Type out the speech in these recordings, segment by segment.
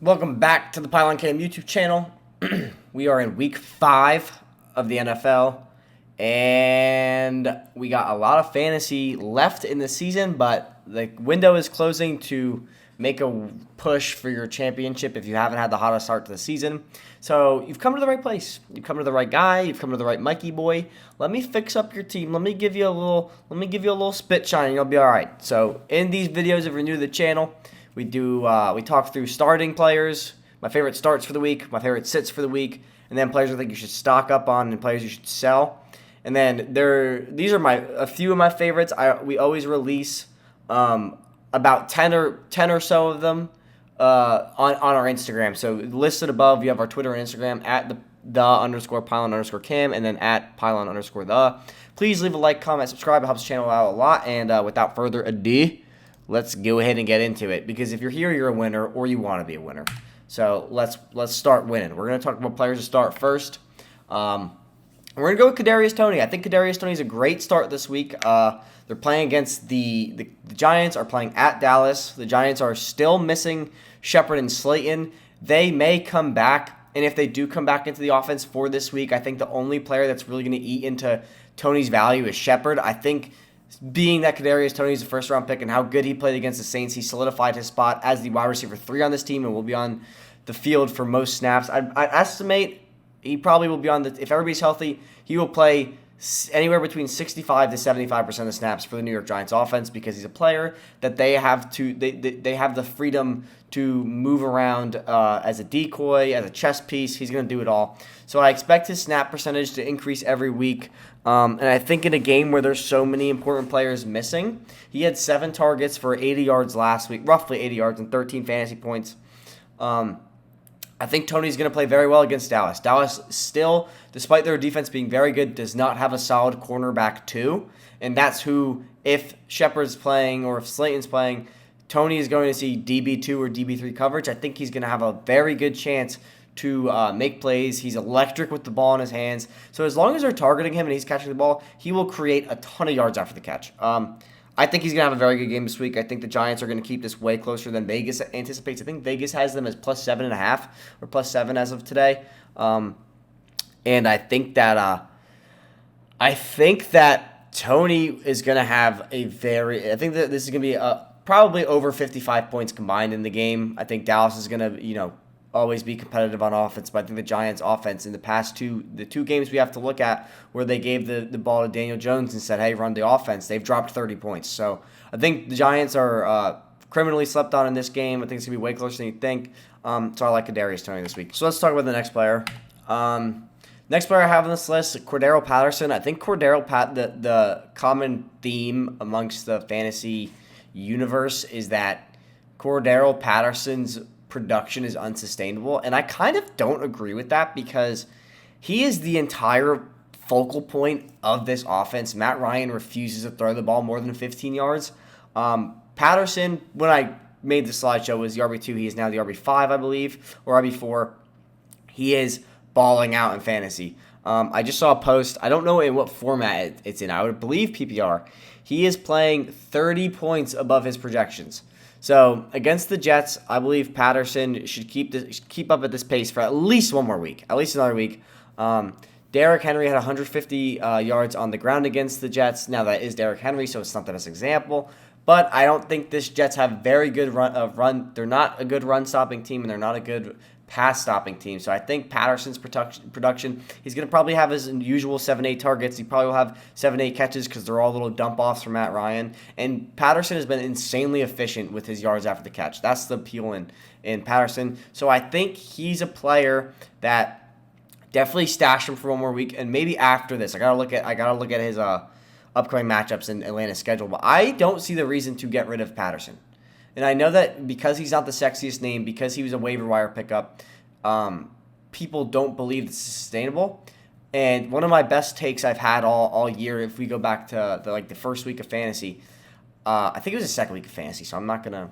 Welcome back to the Pylon Cam YouTube channel. We are in week 5 of the NFL, and we got a lot of fantasy left in the season, but the window is closing to make a push for your championship if you haven't had the hottest start to the season. So you've come to the right place. You've come to the right guy. You've come to the right Mikey boy. Let me fix up your team. Let me give you a little spit shine, and you'll be all right. So in these videos, if you're new to the channel, we talk through starting players, my favorite starts for the week, my favorite sits for the week, and then players I think you should stock up on and players you should sell. And then these are a few of my favorites. We always release about 10 or so of them on our Instagram. So listed above, you have our Twitter and Instagram at the_pylon_cam and then at pylon_the. Please leave a like, comment, subscribe. It helps the channel out a lot. And without further ado, let's go ahead and get into it, because if you're here, you're a winner, or you want to be a winner. So let's start winning. We're going to talk about players to start first. We're going to go with Cadarius Tony. I think Cadarius Tony is a great start this week. They're playing against the Giants, are playing at Dallas. The Giants are still missing Shepard and Slayton. They may come back, and if they do come back into the offense for this week, I think the only player that's really going to eat into Tony's value is Shepard. I think being that Cadarius Tony is a first-round pick and how good he played against the Saints, he solidified his spot as the wide receiver 3 on this team and will be on the field for most snaps. I estimate he probably will be on if everybody's healthy, he will play anywhere between 65 to 75% of snaps for the New York Giants offense, because he's a player that they have the freedom to move around as a decoy, as a chess piece. He's going to do it all. So I expect his snap percentage to increase every week. And I think in a game where there's so many important players missing, he had 7 targets for 80 yards last week, roughly 80 yards and 13 fantasy points. I think Tony's going to play very well against Dallas. Dallas still, despite their defense being very good, does not have a solid cornerback 2. And that's who, if Shepard's playing or if Slayton's playing, Tony is going to see DB2 or DB3 coverage. I think he's going to have a very good chance to make plays. He's electric with the ball in his hands. So as long as they're targeting him and he's catching the ball, he will create a ton of yards after the catch. I think he's going to have a very good game this week. I think the Giants are going to keep this way closer than Vegas anticipates. I think Vegas has them as plus 7.5 or plus 7 as of today. And I think that Tony is going to have I think that this is going to be probably over 55 points combined in the game. I think Dallas is going to, always be competitive on offense, but I think the Giants' offense in the past two games we have to look at where they gave the ball to Daniel Jones and said, hey, run the offense, they've dropped 30 points. So I think the Giants are criminally slept on in this game. I think it's going to be way closer than you think. So I like Cadarius Tony this week. So let's talk about the next player. Next player I have on this list, Cordero Patterson. I think the common theme amongst the fantasy universe is that Cordero Patterson's production is unsustainable, and I kind of don't agree with that, because he is the entire focal point of this offense. Matt Ryan refuses to throw the ball more than 15 yards. Patterson, when I made the slideshow, was the RB2. He is now the RB5, I believe, or RB4. He is balling out in fantasy. I just saw a post. I don't know in what format it's in. I would believe PPR. He is playing 30 points above his projections. So against the Jets, I believe Patterson should keep up at this pace for at least one more week, at least another week. Derrick Henry had 150 yards on the ground against the Jets. Now that is Derrick Henry, so it's not the best example. But I don't think this Jets have very good run. They're not a good run-stopping team, and they're not a good pass-stopping team. So I think Patterson's production, he's going to probably have his usual 7-8 targets. He probably will have 7-8 catches because they're all little dump-offs from Matt Ryan. And Patterson has been insanely efficient with his yards after the catch. That's the appeal in Patterson. So I think he's a player that definitely stash him for one more week, and maybe after this. I gotta look at his upcoming matchups in Atlanta's schedule. But I don't see the reason to get rid of Patterson. And I know that because he's not the sexiest name, because he was a waiver wire pickup, people don't believe this is sustainable. And one of my best takes I've had all year, if we go back to the first week of fantasy, I think it was the second week of fantasy, so I'm not going to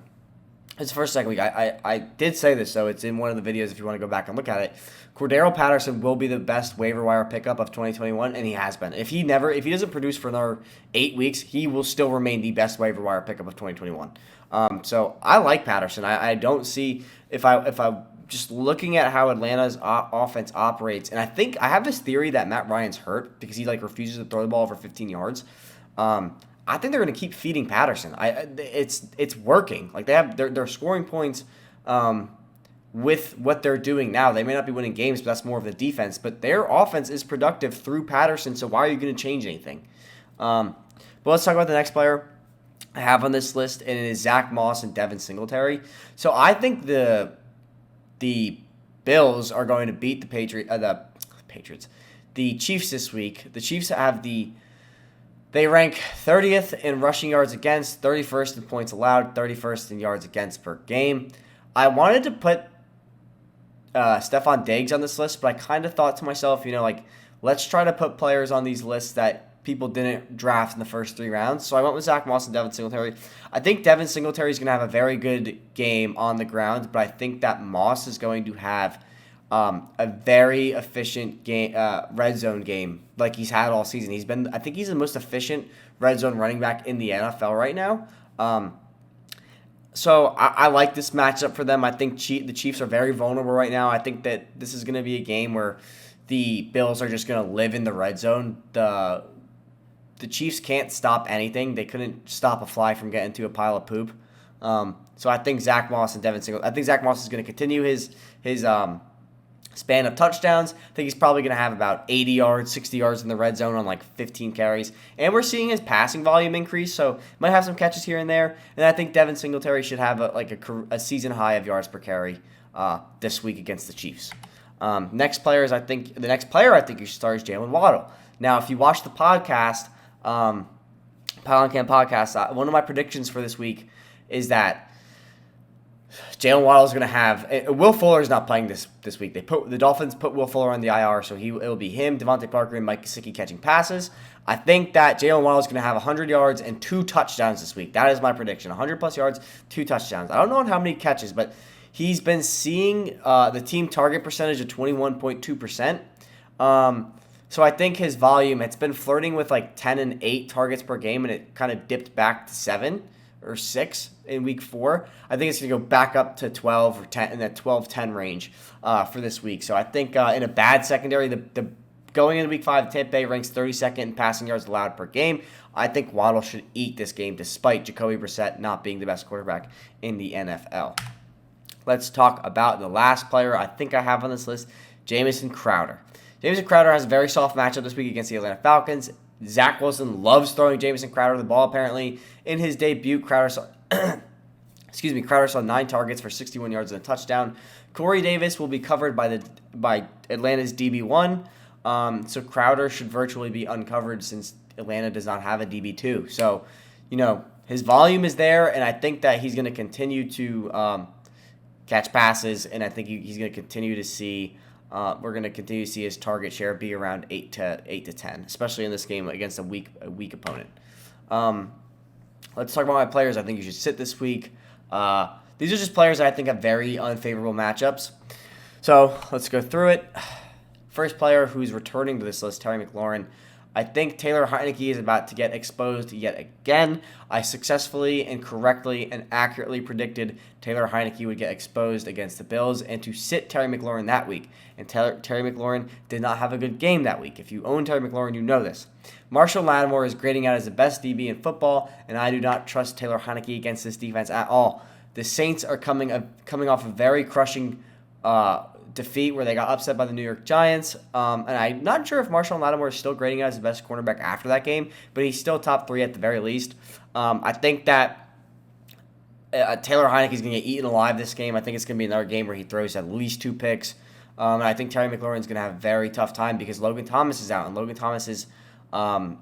It's the first, second week. I did say this, so it's in one of the videos if you want to go back and look at it. Cordero Patterson will be the best waiver wire pickup of 2021, and he has been. If he doesn't produce for another 8 weeks, he will still remain the best waiver wire pickup of 2021. So I like Patterson. I don't see if I just looking at how Atlanta's offense operates, and I have this theory that Matt Ryan's hurt because he refuses to throw the ball over 15 yards. I think they're going to keep feeding Patterson. It's working. They're scoring points with what they're doing now. They may not be winning games, but that's more of the defense. But their offense is productive through Patterson, so why are you going to change anything? But let's talk about the next player I have on this list, and it is Zack Moss and Devin Singletary. So I think the Bills are going to beat the Patriots, the Chiefs this week. The Chiefs they rank 30th in rushing yards against, 31st in points allowed, 31st in yards against per game. I wanted to put Stephon Diggs on this list, but I kind of thought to myself, let's try to put players on these lists that people didn't draft in the first 3 rounds. So I went with Zack Moss and Devin Singletary. I think Devin Singletary is going to have a very good game on the ground, but I think that Moss is going to have a very efficient game, red zone game like he's had all season. I think he's the most efficient red zone running back in the NFL right now. So I like this matchup for them. I think the Chiefs are very vulnerable right now. I think that this is going to be a game where the Bills are just going to live in the red zone. The Chiefs can't stop anything. They couldn't stop a fly from getting to a pile of poop. So I think Zack Moss and Devin Singletary. I think Zack Moss is going to continue his span of touchdowns. I think he's probably going to have about 80 yards, 60 yards in the red zone on 15 carries. And we're seeing his passing volume increase, so might have some catches here and there. And I think Devin Singletary should have a season high of yards per carry this week against the Chiefs. The next player I think you should start is Jalen Waddle. Now, if you watch the podcast, Pylon Camp podcast, one of my predictions for this week is that Jalen Waddle is going to have Will Fuller is not playing this week. The Dolphins put Will Fuller on the IR, so it'll be him, Devontae Parker, and Mike Gesicki catching passes. I think that Jalen Waddle is going to have 100 yards and 2 touchdowns this week. That is my prediction: 100+ yards, 2 touchdowns. I don't know how many catches, but he's been seeing the team target percentage of 21.2%. So I think his volume, it's been flirting with 10 and 8 targets per game, and it kind of dipped back to 7 or 6 in week 4. I think it's going to go back up to 12 or 10 in that 12-10 range for this week. So I think in a bad secondary, the going into week 5, Tampa Bay ranks 32nd in passing yards allowed per game. I think Waddle should eat this game despite Jacoby Brissett not being the best quarterback in the NFL. Let's talk about the last player I think I have on this list, Jamison Crowder. Jamison Crowder has a very soft matchup this week against the Atlanta Falcons. Zach Wilson loves throwing Jamison Crowder the ball, apparently. In his debut, Crowder saw 9 targets for 61 yards and a touchdown. Corey Davis will be covered by Atlanta's DB1, so Crowder should virtually be uncovered since Atlanta does not have a DB2. So, his volume is there, and I think that he's going to continue to catch passes, and I think he's going to continue to see we're going to continue to see his target share be around 8 to 10, especially in this game against a weak opponent. Let's talk about my players I think you should sit this week. These are just players that I think have very unfavorable matchups. So let's go through it. First player who's returning to this list, Terry McLaurin. I think Taylor Heinicke is about to get exposed yet again. I successfully and correctly and accurately predicted Taylor Heinicke would get exposed against the Bills and to sit Terry McLaurin that week. And Terry McLaurin did not have a good game that week. If you own Terry McLaurin, you know this. Marshall Lattimore is grading out as the best DB in football, and I do not trust Taylor Heinicke against this defense at all. The Saints are coming off a very crushing defeat where they got upset by the New York Giants. And I'm not sure if Marshall Lattimore is still grading out as the best cornerback after that game, but he's still top 3 at the very least. I think that Taylor Heinicke is going to get eaten alive this game. I think it's going to be another game where he throws at least 2 picks. And I think Terry McLaurin is going to have a very tough time because Logan Thomas is out, and Logan Thomas is Taylor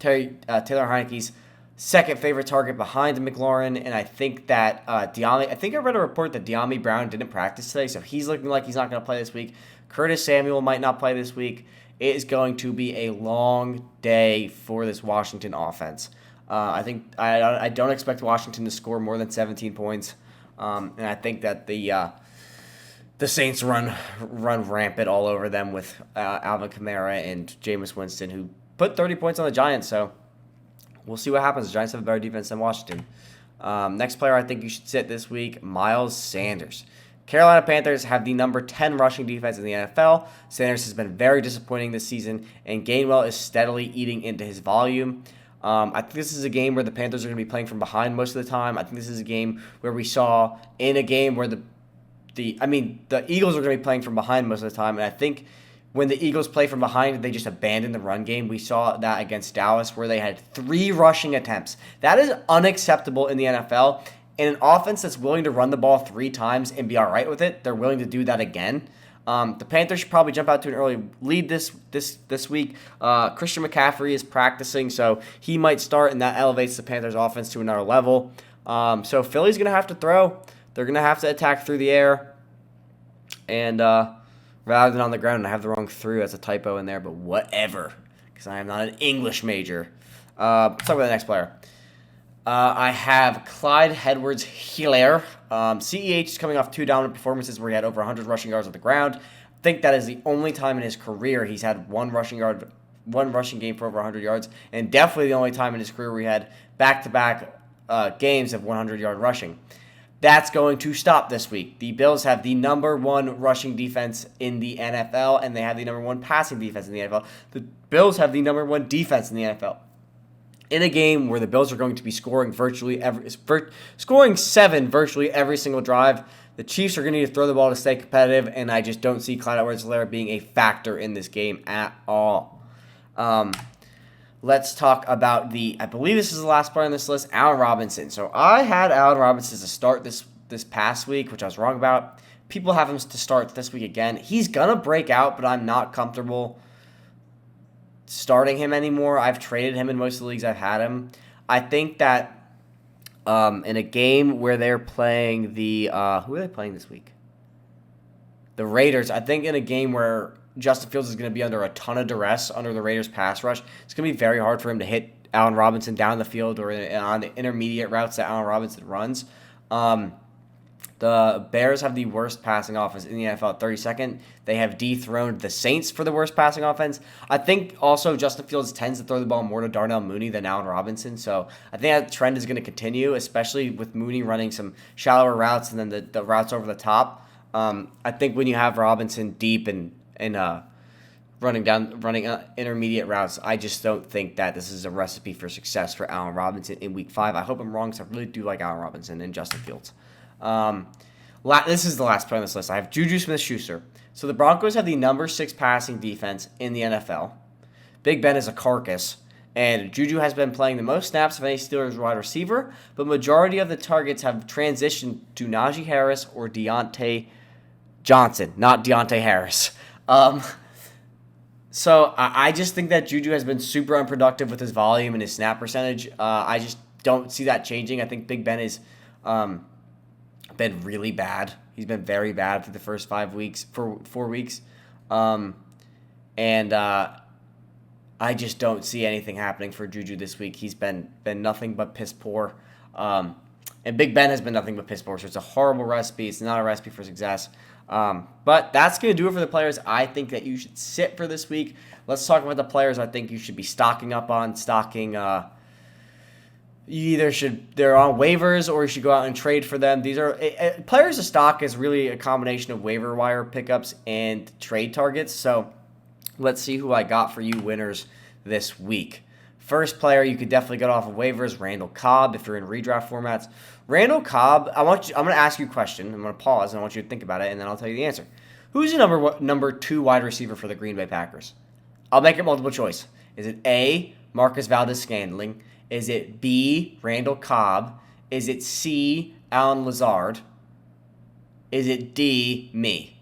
Heinicke's second favorite target behind McLaurin, and I think that I read a report that De'Ami Brown didn't practice today, so he's looking like he's not going to play this week. Curtis Samuel might not play this week. It is going to be a long day for this Washington offense. I don't expect Washington to score more than 17 points, and I think that the Saints run rampant all over them with Alvin Kamara and Jameis Winston, who put 30 points on the Giants, so we'll see what happens. The Giants have a better defense than Washington. Next player I think you should sit this week, Miles Sanders. Carolina Panthers have the number 10 rushing defense in the NFL. Sanders has been very disappointing this season, and Gainwell is steadily eating into his volume. I think this is a game where the Panthers are going to be playing from behind most of the time. I think this is a game where we saw in a game where the Eagles are going to be playing from behind most of the time, and I think when the Eagles play from behind, they just abandon the run game. We saw that against Dallas where they had 3 rushing attempts. That is unacceptable in the NFL. In an offense that's willing to run the ball 3 times and be all right with it, they're willing to do that again. The Panthers should probably jump out to an early lead this week. Christian McCaffrey is practicing, so he might start, and that elevates the Panthers' offense to another level. So Philly's going to have to throw. They're going to have to attack through the air, and rather than on the ground. And I have the wrong through as a typo in there, but whatever, because I am not an English major. Let's talk about the next player. I have Clyde Edwards-Hilaire. CEH is coming off 2 dominant performances where he had over 100 rushing yards on the ground. I think that is the only time in his career he's had one rushing game for over 100 yards, and definitely the only time in his career where he had back-to-back games of 100-yard rushing. That's going to stop this week. The Bills have the number 1 rushing defense in the NFL, and they have the number 1 passing defense in the NFL. The Bills have the number 1 defense in the NFL. In a game where the Bills are going to be scoring 7 virtually every single drive, the Chiefs are going to need to throw the ball to stay competitive, and I just don't see Clyde Edwards-Helaire being a factor in this game at all. Let's talk about I believe this is the last player on this list, Allen Robinson. So I had Allen Robinson to start this past week, which I was wrong about. People have him to start this week again. He's going to break out, but I'm not comfortable starting him anymore. I've traded him in most of the leagues I've had him. I think that in a game where they're playing who are they playing this week? The Raiders. I think in a game where Justin Fields is going to be under a ton of duress under the Raiders pass rush, it's going to be very hard for him to hit Allen Robinson down the field or on the intermediate routes that Allen Robinson runs. The Bears have the worst passing offense in the NFL at 32nd. They have dethroned the Saints for the worst passing offense. I think also Justin Fields tends to throw the ball more to Darnell Mooney than Allen Robinson. So I think that trend is going to continue, especially with Mooney running some shallower routes and then the routes over the top. I think when you have Robinson deep and running intermediate routes, I just don't think that this is a recipe for success for Allen Robinson in Week 5. I hope I'm wrong because I really do like Allen Robinson and Justin Fields. This is the last player on this list. I have Juju Smith-Schuster. So the Broncos have the number 6 passing defense in the NFL. Big Ben is a carcass, and Juju has been playing the most snaps of any Steelers wide receiver, but majority of the targets have transitioned to Najee Harris or Deontay Johnson, not Deontay Harris. So I just think that Juju has been super unproductive with his volume and his snap percentage. I just don't see that changing. I think Big Ben is been really bad. He's been very bad for the first 4 weeks. I just don't see anything happening for Juju this week. He's been nothing but piss poor. And Big Ben has been nothing but piss poor. So it's a horrible recipe. It's not a recipe for success. But that's going to do it for the players I think that you should sit for this week. Let's talk about the players I think you should be stocking up on. They're on waivers or you should go out and trade for them. These are players to stock is really a combination of waiver wire pickups and trade targets. So let's see who I got for you winners this week. First player you could definitely get off of waivers, Randall Cobb, if you're in redraft formats. Randall Cobb, I'm going to ask you a question. I'm going to pause and I want you to think about it, and then I'll tell you the answer. Who's the number 2 wide receiver for the Green Bay Packers? I'll make it multiple choice. Is it A, Marcus Valdes-Scantling? Is it B, Randall Cobb? Is it C, Allen Lazard? Is it D, me?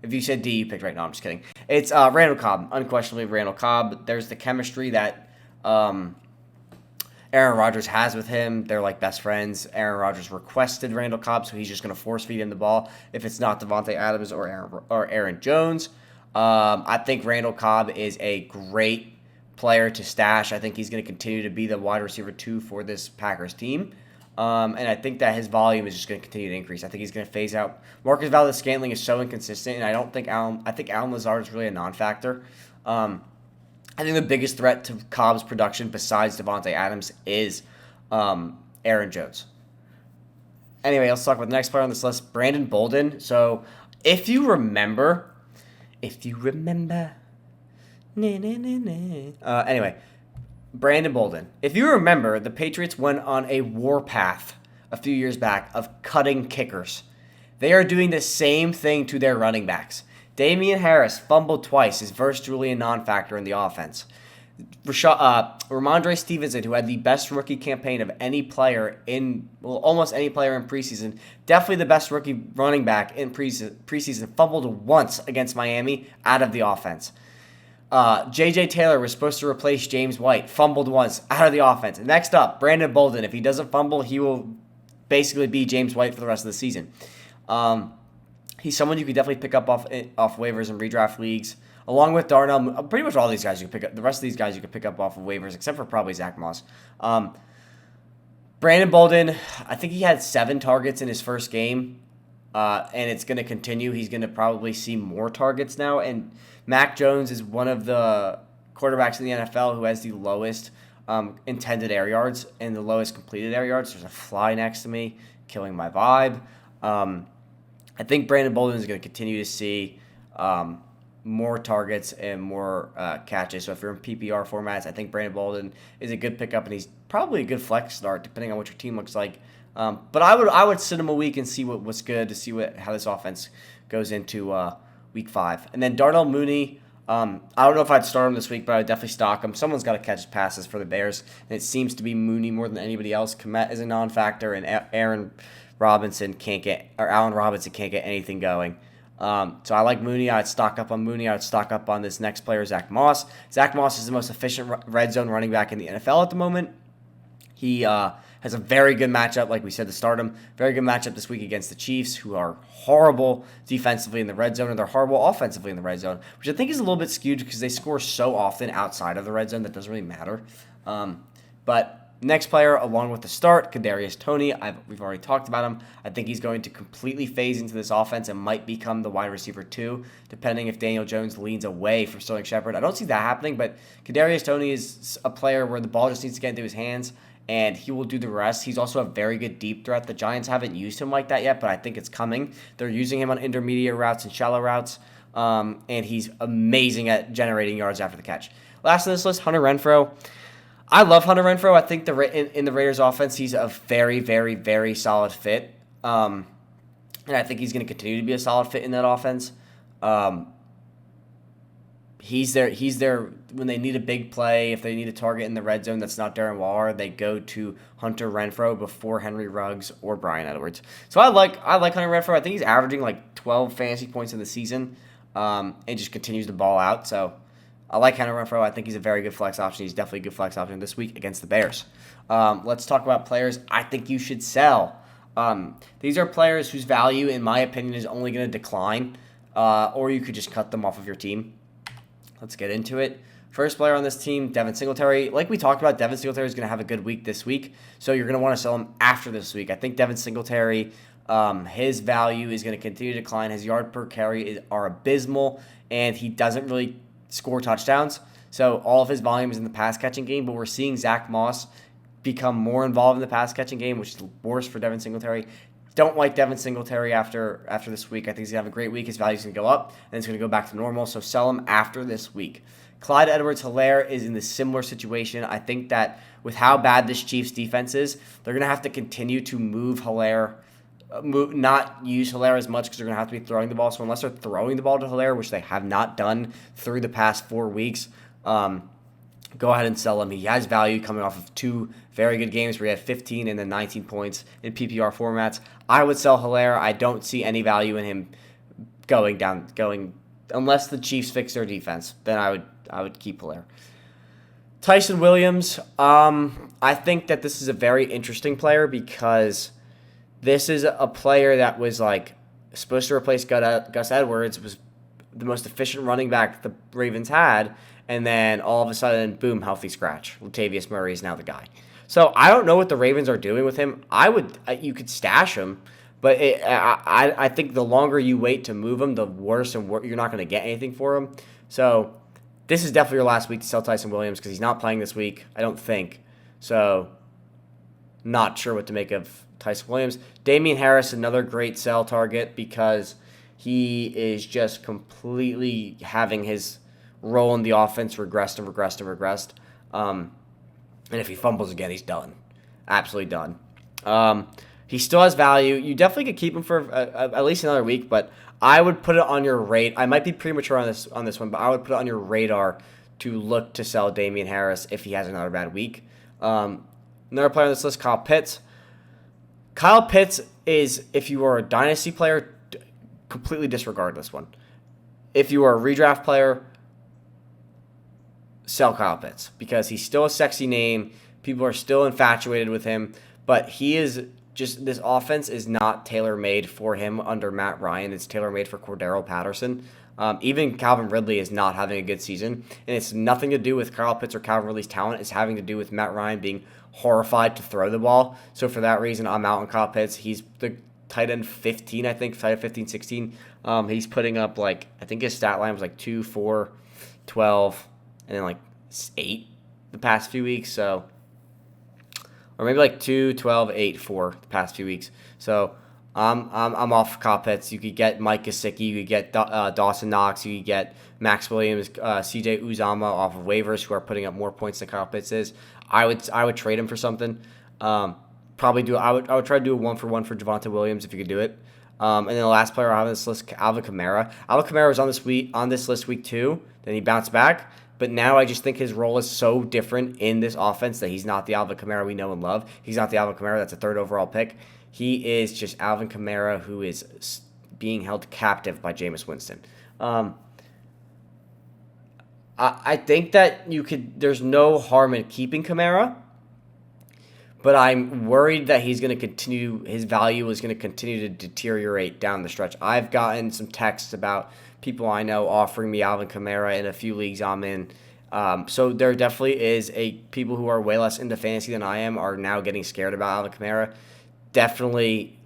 If you said D, you picked right. No, I'm just kidding. It's Randall Cobb. Unquestionably Randall Cobb. There's the chemistry that Aaron Rodgers has with him. They're like best friends. Aaron Rodgers requested Randall Cobb, so he's just going to force feed him the ball if it's not Devontae Adams or Aaron Jones. I think Randall Cobb is a great player to stash. I think he's going to continue to be the wide receiver 2 for this Packers team. And I think that his volume is just going to continue to increase. I think he's going to phase out. Marcus Valdes-Scantling is so inconsistent, and I think Allen Lazard is really a non-factor. I think the biggest threat to Cobb's production besides Devontae Adams is Aaron Jones. Anyway, let's talk about the next player on this list, Brandon Bolden. So, if you remember, anyway, Brandon Bolden. If you remember, the Patriots went on a warpath a few years back of cutting kickers. They are doing the same thing to their running backs. Damian Harris fumbled twice, is virtually a non-factor in the offense. Ramondre Stevenson, who had the best rookie campaign of any player almost any player in preseason, definitely the best rookie running back in preseason, fumbled once against Miami out of the offense. J.J. Taylor was supposed to replace James White, fumbled once out of the offense. Next up, Brandon Bolden. If he doesn't fumble, he will basically be James White for the rest of the season. He's someone you could definitely pick up off waivers and redraft leagues, along with Darnell. Pretty much all these guys you can pick up. The rest of these guys you can pick up off of waivers, except for probably Zack Moss. Brandon Bolden, I think he had 7 targets in his first game, and it's going to continue. He's going to probably see more targets now. And Mac Jones is one of the quarterbacks in the NFL who has the lowest intended air yards and the lowest completed air yards. There's a fly next to me, killing my vibe. I think Brandon Bolden is going to continue to see more targets and more catches. So if you're in PPR formats, I think Brandon Bolden is a good pickup, and he's probably a good flex start depending on what your team looks like. But I would sit him a week and see what's good to see how this offense goes into week 5. And then Darnell Mooney, I don't know if I'd start him this week, but I would definitely stock him. Someone's got to catch his passes for the Bears, and it seems to be Mooney more than anybody else. Komet is a non-factor, and Allen Robinson can't get anything going. So I like Mooney. I'd stock up on Mooney. I'd stock up on this next player, Zack Moss. Zack Moss is the most efficient red zone running back in the NFL at the moment. He has a very good matchup, like we said, to start him. Very good matchup this week against the Chiefs, who are horrible defensively in the red zone, and they're horrible offensively in the red zone, which I think is a little bit skewed because they score so often outside of the red zone that doesn't really matter. But next player, along with the start, Cadarius Tony. We've already talked about him. I think he's going to completely phase into this offense and might become the wide receiver 2, depending if Daniel Jones leans away from Sterling Shepard. I don't see that happening, but Cadarius Tony is a player where the ball just needs to get into his hands, and he will do the rest. He's also a very good deep threat. The Giants haven't used him like that yet, but I think it's coming. They're using him on intermediate routes and shallow routes, and he's amazing at generating yards after the catch. Last on this list, Hunter Renfro. I love Hunter Renfro. I think in the Raiders' offense, he's a very, very, very solid fit. And I think he's going to continue to be a solid fit in that offense. He's there when they need a big play. If they need a target in the red zone that's not Darren Waller, they go to Hunter Renfro before Henry Ruggs or Bryan Edwards. So I like Hunter Renfro. I think he's averaging like 12 fantasy points in the season, and just continues to ball out. So I like Hunter Renfro. I think he's a very good flex option. He's definitely a good flex option this week against the Bears. Let's talk about players I think you should sell. These are players whose value, in my opinion, is only going to decline, or you could just cut them off of your team. Let's get into it. First player on this team, Devin Singletary. Like we talked about, Devin Singletary is going to have a good week this week, so you're going to want to sell him after this week. I think Devin Singletary, his value is going to continue to decline. His yard per carry are abysmal, and he doesn't really score touchdowns. So all of his volume is in the pass-catching game, but we're seeing Zack Moss become more involved in the pass-catching game, which is worse for Devin Singletary. Don't like Devin Singletary after this week. I think he's going to have a great week. His value's going to go up, and it's going to go back to normal, so sell him after this week. Clyde Edwards-Hilaire is in a similar situation. I think that with how bad this Chiefs defense is, they're going to have to continue to move Hilaire, not use Hilaire as much because they're going to have to be throwing the ball. So unless they're throwing the ball to Hilaire, which they have not done through the past 4 weeks, go ahead and sell him. He has value coming off of 2 very good games where he had 15 and then 19 points in PPR formats. I would sell Hilaire. I don't see any value in him going unless the Chiefs fix their defense. Then I would keep Hilaire. Tyson Williams. I think that this is a very interesting player because this is a player that was like supposed to replace Gus Edwards, was the most efficient running back the Ravens had, and then all of a sudden, boom, healthy scratch. Latavius Murray is now the guy. So I don't know what the Ravens are doing with him. You could stash him, but I think the longer you wait to move him, the worse and you're not going to get anything for him. So This is definitely your last week to sell Tyson Williams because he's not playing this week, I don't think. So, not sure what to make of Tyson Williams. Damian Harris, another great sell target because he is just completely having his role in the offense regressed and regressed and regressed. And if he fumbles again, he's done. Absolutely done. He still has value. You definitely could keep him for at least another week, but I would put it on your radar. I might be premature on this one, but I would put it on your radar to look to sell Damian Harris if he has another bad week. Another player on this list, Kyle Pitts. Kyle Pitts is, if you are a dynasty player, completely disregard this one. If you are a redraft player, sell Kyle Pitts because he's still a sexy name. People are still infatuated with him, but he is just, this offense is not tailor-made for him under Matt Ryan. It's tailor-made for Cordero Patterson. Even Calvin Ridley is not having a good season, and it's nothing to do with Kyle Pitts or Calvin Ridley's talent. It's having to do with Matt Ryan being horrified to throw the ball. So for that reason, I'm out on Kyle Pitts. He's the tight end 15, I think, tight end 15, 16. He's putting up, like, I think his stat line was like 2, 4, 12, and then like 8 the past few weeks. So, or maybe like 2, 12, 8, 4 the past few weeks. So I'm off Kyle Pitts. You could get Mike Gesicki, you could get Dawson Knox, you could get Max Williams, CJ Uzama off of waivers who are putting up more points than Kyle Pitts is. I would trade him for something. I would try to do a 1-for-1 for Javonte Williams if you could do it. And then the last player I have on this list, Alvin Kamara. Alvin Kamara was on this list week 2. Then he bounced back. But now I just think his role is so different in this offense that he's not the Alvin Kamara we know and love. He's not the Alvin Kamara that's a 3rd overall pick. He is just Alvin Kamara who is being held captive by Jameis Winston. I think that there's no harm in keeping Kamara, but I'm worried that his value is going to continue to deteriorate down the stretch. I've gotten some texts about people I know offering me Alvin Kamara in a few leagues I'm in. So there definitely is people who are way less into fantasy than I am are now getting scared about Alvin Kamara. Definitely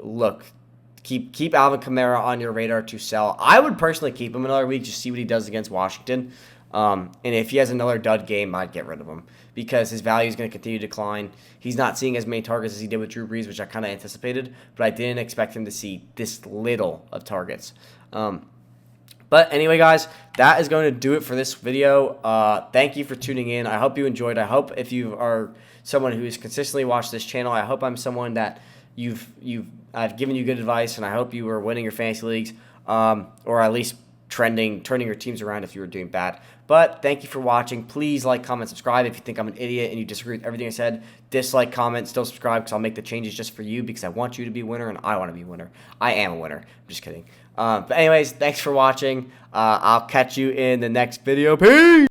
keep Alvin Kamara on your radar to sell. I would personally keep him another week, just see what he does against Washington. And if he has another dud game, I'd get rid of him because his value is going to continue to decline. He's not seeing as many targets as he did with Drew Brees, which I kind of anticipated, but I didn't expect him to see this little of targets. But anyway, guys, that is going to do it for this video. Thank you for tuning in. I hope you enjoyed. I hope if you are someone who has consistently watched this channel, I hope I'm someone that I've given you good advice, and I hope you are winning your fantasy leagues, or at least turning your teams around if you were doing bad. But thank you for watching. Please like, comment, subscribe. If you think I'm an idiot and you disagree with everything I said, dislike, comment, still subscribe because I'll make the changes just for you because I want you to be a winner and I want to be a winner. I am a winner. I'm just kidding. But anyways, thanks for watching. I'll catch you in the next video. Peace!